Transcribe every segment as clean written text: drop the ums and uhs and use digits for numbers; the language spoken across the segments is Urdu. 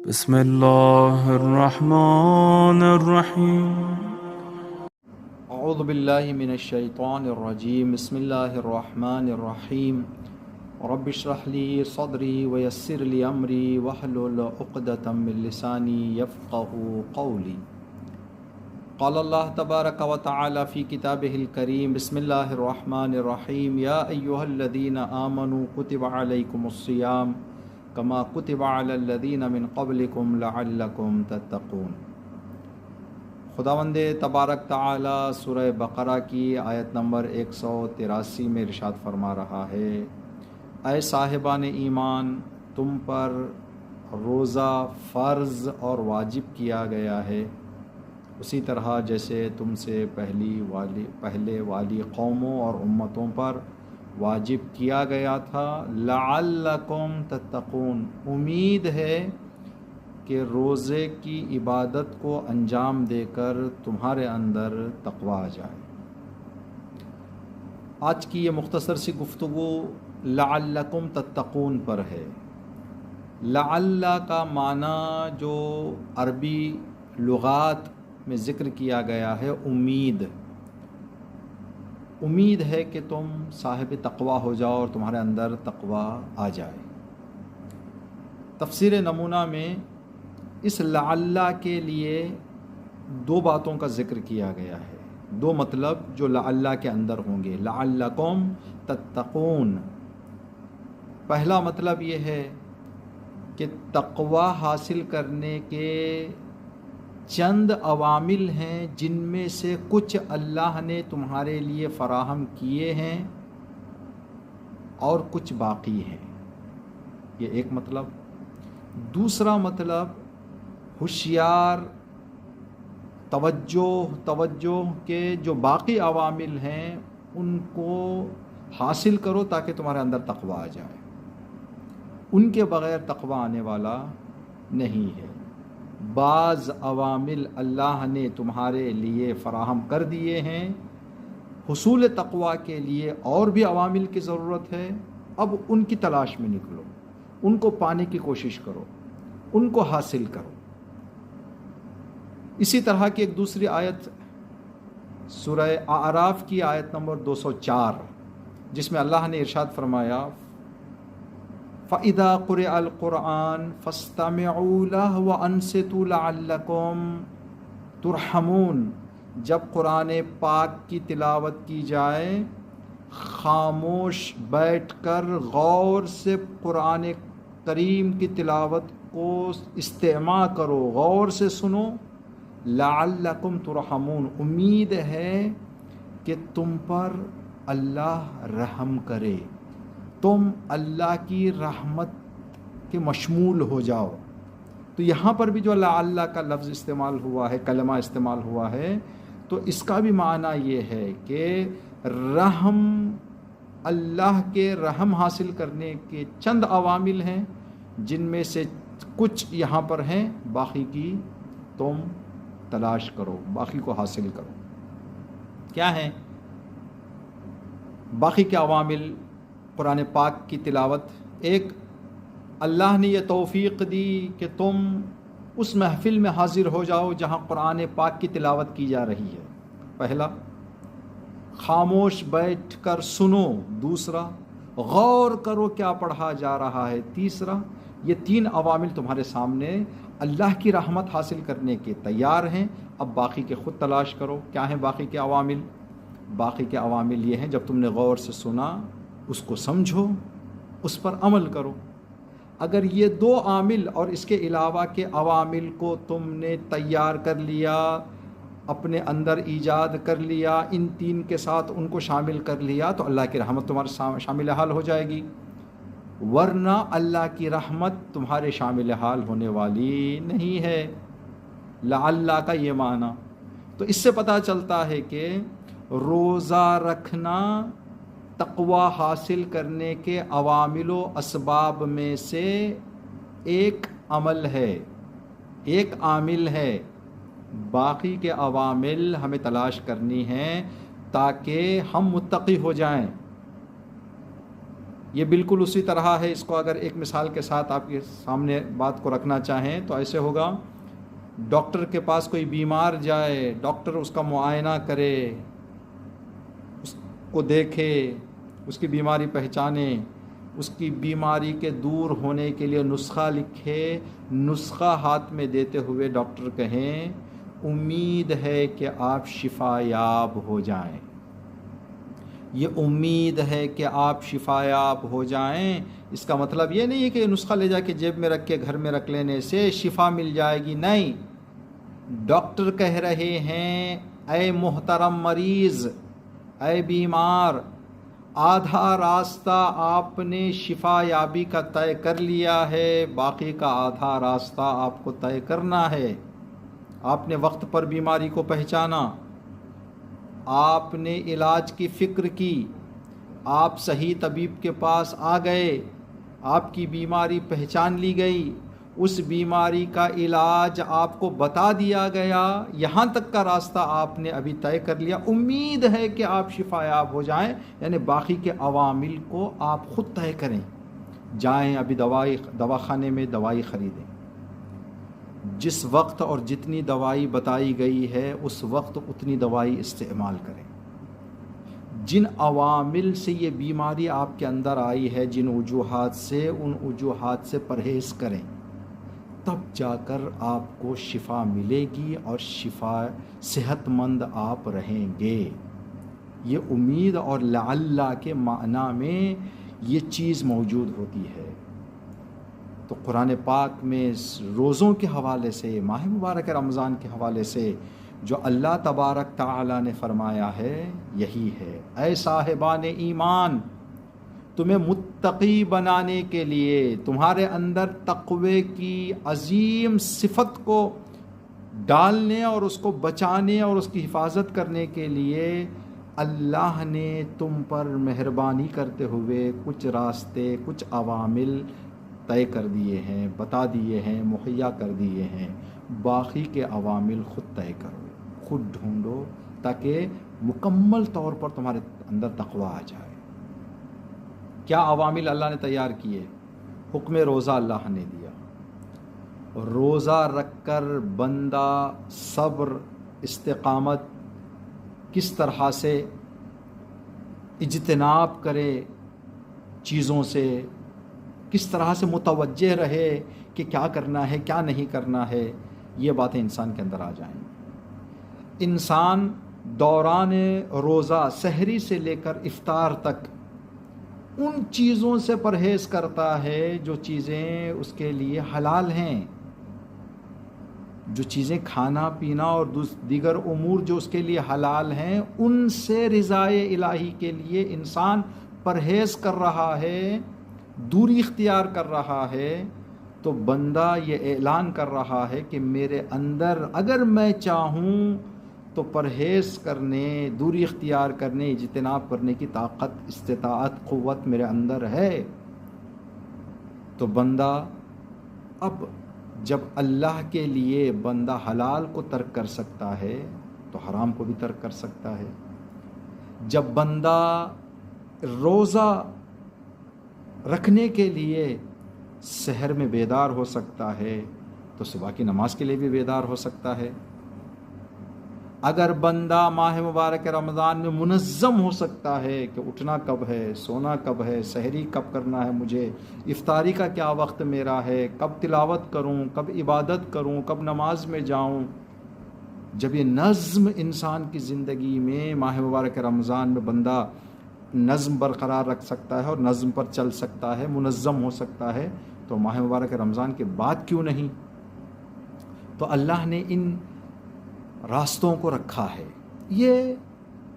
بسم الله الرحمن الرحيم. اعوذ باللہ من الشیطان الرجیم. بسم اللہ الرحمن الرحیم. رب اشرح لی صدری ویسر لی امری واحلل عقدۃ من لسانی یفقهوا قولی. قال اللہ تبارک و تعالی فی کتابہ الکریم. بسم اللہ الرحمن الرحیم. یا ایھا الذین آمنوا کتب علیکم الصیام کما کتب علی الذین من قبلکم لعلکم تتقون. خداوند تبارک تعالی سورہ بقرہ کی آیت نمبر 183 میں ارشاد فرما رہا ہے، اے صاحبان ایمان، تم پر روزہ فرض اور واجب کیا گیا ہے، اسی طرح جیسے تم سے پہلے والی قوموں اور امتوں پر واجب کیا گیا تھا، لعلکم تتقون، امید ہے کہ روزے کی عبادت کو انجام دے کر تمہارے اندر تقوی آ جائے۔ آج کی یہ مختصر سی گفتگو لعلکم تتقون پر ہے۔ لعل کا معنی جو عربی لغات میں ذکر کیا گیا ہے، امید ہے کہ تم صاحب تقوی ہو جاؤ اور تمہارے اندر تقوی آ جائے۔ تفسیر نمونہ میں اس لعل کے لیے دو باتوں کا ذکر کیا گیا ہے، دو مطلب جو لعل کے اندر ہوں گے، لعلکم تتقون۔ پہلا مطلب یہ ہے کہ تقوی حاصل کرنے کے چند عوامل ہیں جن میں سے کچھ اللہ نے تمہارے لیے فراہم کیے ہیں اور کچھ باقی ہیں، یہ ایک مطلب۔ دوسرا مطلب ہوشیار توجہ کے جو باقی عوامل ہیں ان کو حاصل کرو تاکہ تمہارے اندر تقوی آ جائے، ان کے بغیر تقوی آنے والا نہیں ہے۔ بعض عوامل اللہ نے تمہارے لیے فراہم کر دیے ہیں، حصول تقوی کے لیے اور بھی عوامل کی ضرورت ہے، اب ان کی تلاش میں نکلو، ان کو پانے کی کوشش کرو، ان کو حاصل کرو۔ اسی طرح کی ایک دوسری آیت سورہ اعراف کی آیت نمبر 204، جس میں اللہ نے ارشاد فرمایا، فَإِذَا قُرِئَ الْقُرْآنُ فَاسْتَمِعُوا لَهُ وَأَنصِتُوا لَعَلَّكُمْ تُرْحَمُونَ، جب قرآن پاک کی تلاوت کی جائے خاموش بیٹھ کر غور سے قرآن کریم کی تلاوت کو استماع کرو، غور سے سنو، لعلکم ترحمون، امید ہے کہ تم پر اللہ رحم کرے، تم اللہ کی رحمت کے مشمول ہو جاؤ۔ تو یہاں پر بھی جو لعل کا لفظ استعمال ہوا ہے، کلمہ استعمال ہوا ہے، تو اس کا بھی معنی یہ ہے کہ رحم، اللہ کے رحم حاصل کرنے کے چند عوامل ہیں جن میں سے کچھ یہاں پر ہیں، باقی کی تم تلاش کرو، باقی کو حاصل کرو۔ کیا ہیں باقی کے عوامل قرآن پاک کی تلاوت؟ ایک، اللہ نے یہ توفیق دی کہ تم اس محفل میں حاضر ہو جاؤ جہاں قرآن پاک کی تلاوت کی جا رہی ہے، پہلا۔ خاموش بیٹھ کر سنو، دوسرا۔ غور کرو کیا پڑھا جا رہا ہے، تیسرا۔ یہ تین عوامل تمہارے سامنے اللہ کی رحمت حاصل کرنے کے تیار ہیں، اب باقی کے خود تلاش کرو۔ کیا ہیں باقی کے عوامل؟ باقی کے عوامل یہ ہیں، جب تم نے غور سے سنا اس کو سمجھو، اس پر عمل کرو۔ اگر یہ دو عامل اور اس کے علاوہ کے عوامل کو تم نے تیار کر لیا، اپنے اندر ایجاد کر لیا، ان تین کے ساتھ ان کو شامل کر لیا، تو اللہ کی رحمت تمہارے شامل حال ہو جائے گی، ورنہ اللہ کی رحمت تمہارے شامل حال ہونے والی نہیں ہے۔ لعل کا یہ معنی، تو اس سے پتہ چلتا ہے کہ روزہ رکھنا تقوی حاصل کرنے کے عوامل و اسباب میں سے ایک عمل ہے، ایک عامل ہے۔ باقی کے عوامل ہمیں تلاش کرنی ہیں تاکہ ہم متقی ہو جائیں۔ یہ بالکل اسی طرح ہے، اس کو اگر ایک مثال کے ساتھ آپ کے سامنے بات کو رکھنا چاہیں تو ایسے ہوگا، ڈاکٹر کے پاس کوئی بیمار جائے، ڈاکٹر اس کا معائنہ کرے، اس کو دیکھے، اس کی بیماری پہچانے، اس کی بیماری کے دور ہونے کے لیے نسخہ لکھے، نسخہ ہاتھ میں دیتے ہوئے ڈاکٹر کہیں امید ہے کہ آپ شفا یاب ہو جائیں، یہ امید ہے کہ آپ شفا یاب ہو جائیں۔ اس کا مطلب یہ نہیں ہے کہ یہ نسخہ لے جا کے جیب میں رکھ کے گھر میں رکھ لینے سے شفا مل جائے گی، نہیں، ڈاکٹر کہہ رہے ہیں اے محترم مریض، اے بیمار، آدھا راستہ آپ نے شفا یابی کا طے کر لیا ہے، باقی کا آدھا راستہ آپ کو طے کرنا ہے۔ آپ نے وقت پر بیماری کو پہچانا، آپ نے علاج کی فکر کی، آپ صحیح طبیب کے پاس آ گئے، آپ کی بیماری پہچان لی گئی، اس بیماری کا علاج آپ کو بتا دیا گیا، یہاں تک کا راستہ آپ نے ابھی طے کر لیا، امید ہے کہ آپ شفا یاب ہو جائیں، یعنی باقی کے عوامل کو آپ خود طے کریں، جائیں ابھی دواخانے میں دوائی خریدیں، جس وقت اور جتنی دوائی بتائی گئی ہے اس وقت اتنی دوائی استعمال کریں۔ جن عوامل سے یہ بیماری آپ کے اندر آئی ہے، جن وجوہات سے، ان وجوہات سے پرہیز کریں، تب جا کر آپ کو شفا ملے گی اور صحت مند آپ رہیں گے۔ یہ امید اور لعل کے معنی میں یہ چیز موجود ہوتی ہے۔ تو قرآن پاک میں روزوں کے حوالے سے، ماہ مبارک رمضان کے حوالے سے جو اللہ تبارک تعالی نے فرمایا ہے یہی ہے، اے صاحبان ایمان، تمہیں متقی بنانے کے لیے، تمہارے اندر تقوی کی عظیم صفت کو ڈالنے اور اس کو بچانے اور اس کی حفاظت کرنے کے لیے اللہ نے تم پر مہربانی کرتے ہوئے کچھ راستے، کچھ عوامل طے کر دیے ہیں، بتا دیے ہیں، مہیا کر دیے ہیں، باقی کے عوامل خود طے کرو، خود ڈھونڈو، تاکہ مکمل طور پر تمہارے اندر تقوی آ جائے۔ کیا عوامل اللہ نے تیار کیے؟ حکم روزہ اللہ نے دیا، روزہ رکھ کر بندہ صبر، استقامت کس طرح سے اجتناب کرے چیزوں سے، کس طرح سے متوجہ رہے کہ کیا کرنا ہے کیا نہیں کرنا ہے، یہ باتیں انسان کے اندر آ جائیں۔ انسان دوران روزہ سحری سے لے کر افطار تک ان چیزوں سے پرہیز کرتا ہے جو چیزیں اس کے لیے حلال ہیں، جو چیزیں کھانا پینا اور دیگر امور جو اس کے لیے حلال ہیں، ان سے رضائے الہی کے لیے انسان پرہیز کر رہا ہے، دوری اختیار کر رہا ہے، تو بندہ یہ اعلان کر رہا ہے کہ میرے اندر اگر میں چاہوں تو پرہیز کرنے، دوری اختیار کرنے، اجتناب کرنے کی طاقت، استطاعت، قوت میرے اندر ہے۔ تو بندہ اب جب اللہ کے لیے بندہ حلال کو ترک کر سکتا ہے تو حرام کو بھی ترک کر سکتا ہے۔ جب بندہ روزہ رکھنے کے لیے سحر میں بیدار ہو سکتا ہے تو صبح کی نماز کے لیے بھی بیدار ہو سکتا ہے۔ اگر بندہ ماہ مبارک رمضان میں منظم ہو سکتا ہے کہ اٹھنا کب ہے، سونا کب ہے، سحری کب کرنا ہے مجھے، افطاری کا کیا وقت میرا ہے، کب تلاوت کروں، کب عبادت کروں، کب نماز میں جاؤں، جب یہ نظم انسان کی زندگی میں ماہ مبارک رمضان میں بندہ نظم برقرار رکھ سکتا ہے اور نظم پر چل سکتا ہے، منظم ہو سکتا ہے، تو ماہ مبارک رمضان کے بعد کیوں نہیں؟ تو اللہ نے ان راستوں کو رکھا ہے، یہ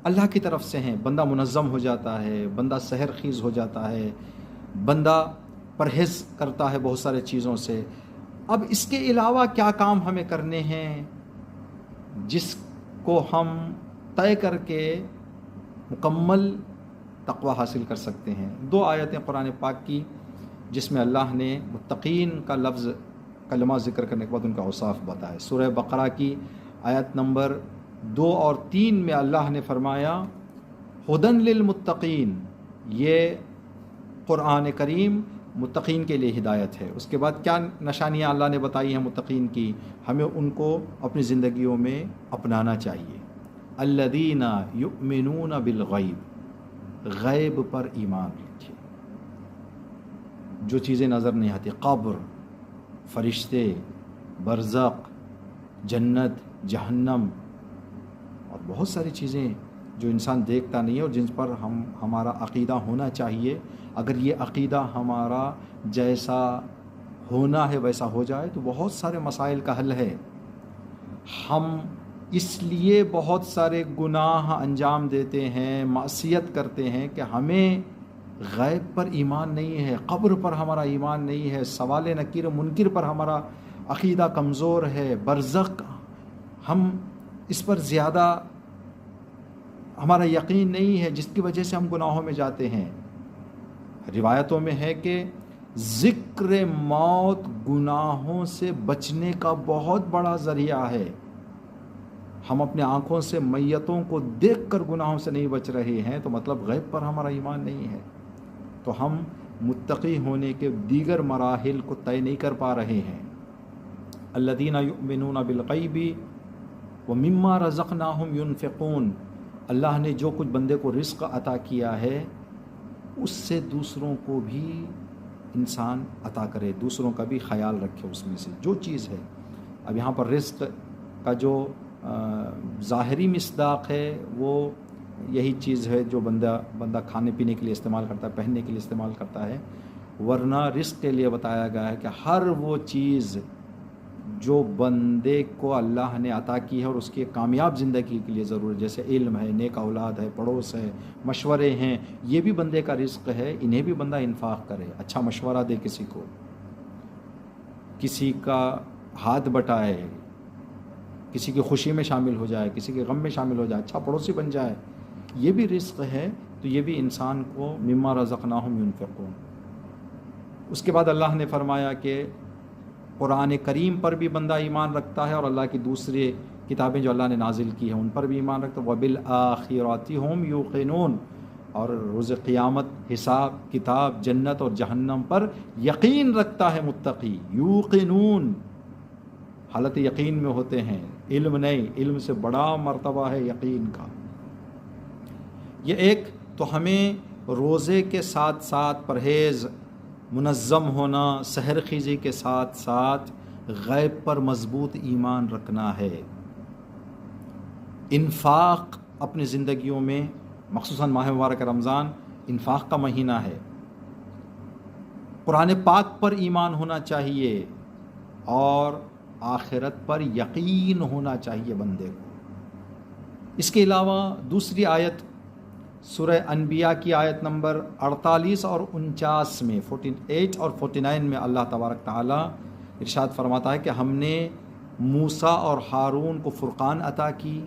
اللہ کی طرف سے ہیں۔ بندہ منظم ہو جاتا ہے، بندہ سحر خیز ہو جاتا ہے، بندہ پرہیز کرتا ہے بہت سارے چیزوں سے۔ اب اس کے علاوہ کیا کام ہمیں کرنے ہیں جس کو ہم طے کر کے مکمل تقوی حاصل کر سکتے ہیں؟ 2 آیتیں قرآن پاک کی جس میں اللہ نے متقین کا لفظ کلمہ ذکر کرنے کے بعد ان کا اوصاف بتایا۔ سورہ بقرہ کی آیت نمبر 2 اور 3 میں اللہ نے فرمایا ہدن للمتقین، یہ قرآن کریم متقین کے لیے ہدایت ہے۔ اس کے بعد کیا نشانیاں اللہ نے بتائی ہیں متقین کی، ہمیں ان کو اپنی زندگیوں میں اپنانا چاہیے۔ الذین یؤمنون بالغیب، غیب پر ایمان رکھے، جو چیزیں نظر نہیں آتی، قبر، فرشتے، برزخ، جنت، جہنم اور بہت ساری چیزیں جو انسان دیکھتا نہیں ہے اور جن پر ہمارا عقیدہ ہونا چاہیے۔ اگر یہ عقیدہ ہمارا جیسا ہونا ہے ویسا ہو جائے تو بہت سارے مسائل کا حل ہے۔ ہم اس لیے بہت سارے گناہ انجام دیتے ہیں، معصیت کرتے ہیں کہ ہمیں غیب پر ایمان نہیں ہے، قبر پر ہمارا ایمان نہیں ہے، سوال نکیر و منکر پر ہمارا عقیدہ کمزور ہے، برزخ ہم اس پر زیادہ ہمارا یقین نہیں ہے، جس کی وجہ سے ہم گناہوں میں جاتے ہیں۔ روایتوں میں ہے کہ ذکر موت گناہوں سے بچنے کا بہت بڑا ذریعہ ہے۔ ہم اپنے آنکھوں سے میتوں کو دیکھ کر گناہوں سے نہیں بچ رہے ہیں تو مطلب غیب پر ہمارا ایمان نہیں ہے، تو ہم متقی ہونے کے دیگر مراحل کو طے نہیں کر پا رہے ہیں۔ الذین یؤمنون بالغیب ومما رزقناہم ینفقون، اللہ نے جو کچھ بندے کو رزق عطا کیا ہے اس سے دوسروں کو بھی انسان عطا کرے، دوسروں کا بھی خیال رکھے، اس میں سے جو چیز ہے۔ اب یہاں پر رزق کا جو ظاہری مصداق ہے وہ یہی چیز ہے جو بندہ کھانے پینے کے لیے استعمال کرتا ہے، پہننے کے لیے استعمال کرتا ہے، ورنہ رزق کے لیے بتایا گیا ہے کہ ہر وہ چیز جو بندے کو اللہ نے عطا کی ہے اور اس کی کامیاب زندگی کے لیے ضرورت، جیسے علم ہے، نیک اولاد ہے، پڑوس ہے، مشورے ہیں، یہ بھی بندے کا رزق ہے، انہیں بھی بندہ انفاق کرے، اچھا مشورہ دے کسی کو، کسی کا ہاتھ بٹائے، کسی کی خوشی میں شامل ہو جائے، کسی کے غم میں شامل ہو جائے، اچھا پڑوسی بن جائے، یہ بھی رزق ہے۔ تو یہ بھی انسان کو مما رزقناہم ینفقون۔ اس کے بعد اللہ نے فرمایا کہ قرآن کریم پر بھی بندہ ایمان رکھتا ہے اور اللہ کی دوسری کتابیں جو اللہ نے نازل کی ہیں ان پر بھی ایمان رکھتا ہے۔ وبالآخرۃ ھم یوقنون، اور روز قیامت، حساب کتاب، جنت اور جہنم پر یقین رکھتا ہے متقی۔ یوقنون، حالت یقین میں ہوتے ہیں، علم نہیں، علم سے بڑا مرتبہ ہے یقین کا۔ یہ ایک تو ہمیں روزے کے ساتھ ساتھ پرہیز، منظم ہونا، سحر خیزی کے ساتھ ساتھ غیب پر مضبوط ایمان رکھنا ہے۔ انفاق اپنی زندگیوں میں، مخصوصاً ماہ مبارک رمضان انفاق کا مہینہ ہے، قرآن پاک پر ایمان ہونا چاہیے اور آخرت پر یقین ہونا چاہیے بندے کو۔ اس کے علاوہ دوسری آیت سورہ انبیاء کی آیت نمبر 48 اور 49 میں 48 اور 49 میں اللہ تبارک تعالیٰ ارشاد فرماتا ہے کہ ہم نے موسیٰ اور ہارون کو فرقان عطا کی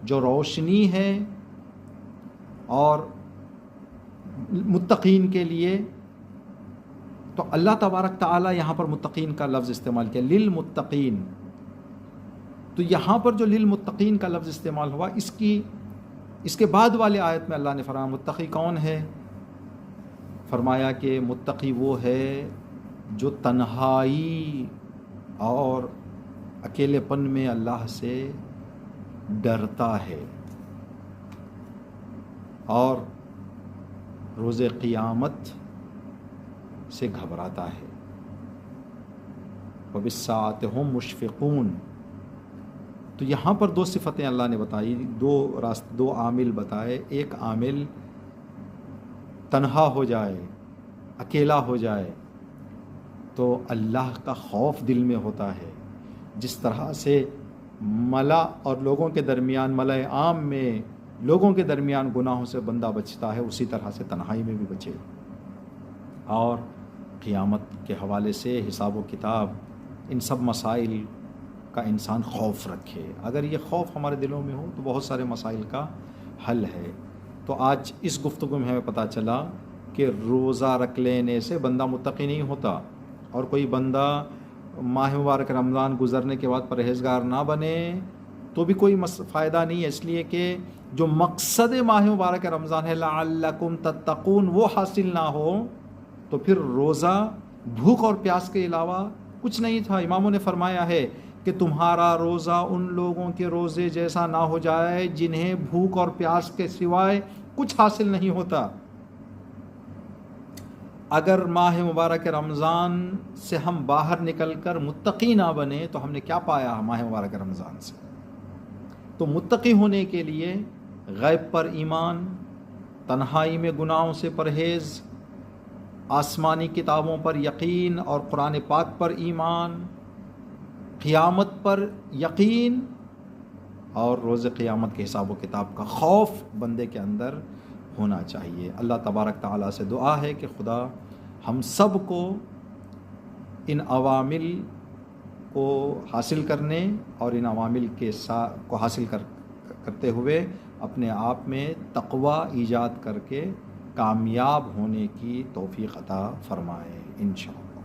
جو روشنی ہے اور متقین کے لیے۔ تو اللہ تبارک تعالیٰ یہاں پر متقین کا لفظ استعمال کیا، للمتقین۔ تو یہاں پر جو للمتقین کا لفظ استعمال ہوا، اس کے بعد والے آیت میں اللہ نے فرمایا متقی کون ہے؟ فرمایا کہ متقی وہ ہے جو تنہائی اور اکیلے پن میں اللہ سے ڈرتا ہے اور روز قیامت سے گھبراتا ہے۔ وَبِالسَّاعَةِ هُمْ مُشْفِقُونَ۔ تو یہاں پر دو صفتیں اللہ نے بتائی، دو عامل بتائے۔ ایک عامل تنہا ہو جائے، اکیلا ہو جائے تو اللہ کا خوف دل میں ہوتا ہے، جس طرح سے ملا اور لوگوں کے درمیان، ملأ عام میں لوگوں کے درمیان گناہوں سے بندہ بچتا ہے، اسی طرح سے تنہائی میں بھی بچے اور قیامت کے حوالے سے حساب و کتاب، ان سب مسائل کا انسان خوف رکھے۔ اگر یہ خوف ہمارے دلوں میں ہو تو بہت سارے مسائل کا حل ہے۔ تو آج اس گفتگو میں ہمیں پتہ چلا کہ روزہ رکھ لینے سے بندہ متقی نہیں ہوتا، اور کوئی بندہ ماہ مبارک رمضان گزرنے کے بعد پرہیزگار نہ بنے تو بھی کوئی فائدہ نہیں ہے، اس لیے کہ جو مقصد ماہ مبارک رمضان ہے لعلکم تتقون وہ حاصل نہ ہو تو پھر روزہ بھوک اور پیاس کے علاوہ کچھ نہیں تھا۔ اماموں نے فرمایا ہے کہ تمہارا روزہ ان لوگوں کے روزے جیسا نہ ہو جائے جنہیں بھوک اور پیاس کے سوائے کچھ حاصل نہیں ہوتا۔ اگر ماہ مبارک رمضان سے ہم باہر نکل کر متقی نہ بنے تو ہم نے کیا پایا ماہ مبارک رمضان سے؟ تو متقی ہونے کے لیے غیب پر ایمان، تنہائی میں گناہوں سے پرہیز، آسمانی کتابوں پر یقین اور قرآن پاک پر ایمان، قیامت پر یقین اور روز قیامت کے حساب و کتاب کا خوف بندے کے اندر ہونا چاہیے۔ اللہ تبارک تعالیٰ سے دعا ہے کہ خدا ہم سب کو ان عوامل کو حاصل کرنے اور ان عوامل کے کو حاصل کرتے ہوئے اپنے آپ میں تقوی ایجاد کر کے کامیاب ہونے کی توفیق عطا فرمائے انشاءاللہ۔